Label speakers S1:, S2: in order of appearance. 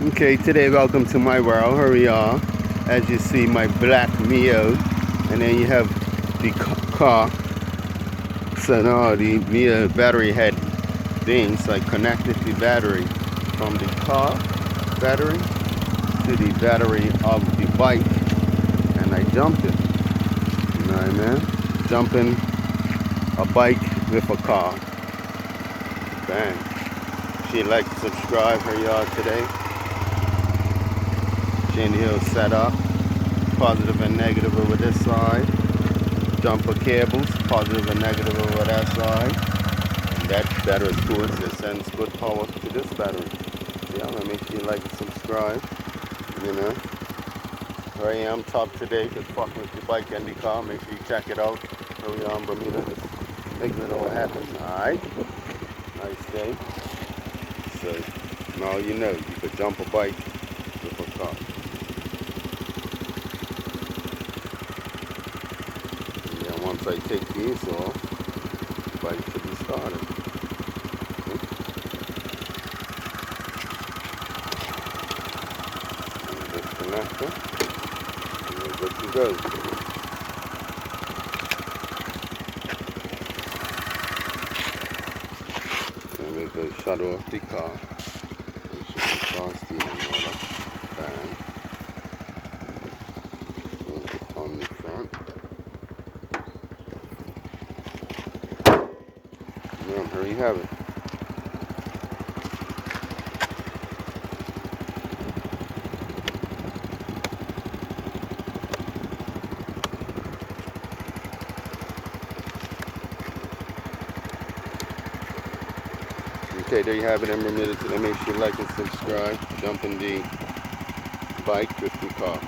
S1: Okay, today welcome to my world. Here we are. As you see, my black Mio, and then you have the car. So now the Mio battery had things. I connected the battery from the car battery to the battery of the bike, and I jumped it. You know what I mean? Jumping a bike with a car. Bang. If you'd like to subscribe, here you are today. Chain Hill set up, positive and negative over this side. Jumper cables, positive and negative over that side. And that battery, of course, that sends good power to this battery. Yeah, I'm gonna make sure you like and subscribe. You know, here I am, top today, just fucking with the bike and the car. Make sure you check it out. Here we are in Bermuda. Just make it know what happens. Alright, nice day. So now you know you could jump a bike with a car. Once I take these off, the bike should be started. And disconnect it, and we're good to go. And we're going to shut off the car. Make sure the car's steering order. Bang. On the front. Here you have it. Okay, there you have it in Bermuda today. Make sure you like and subscribe. Jump in the bike with the car.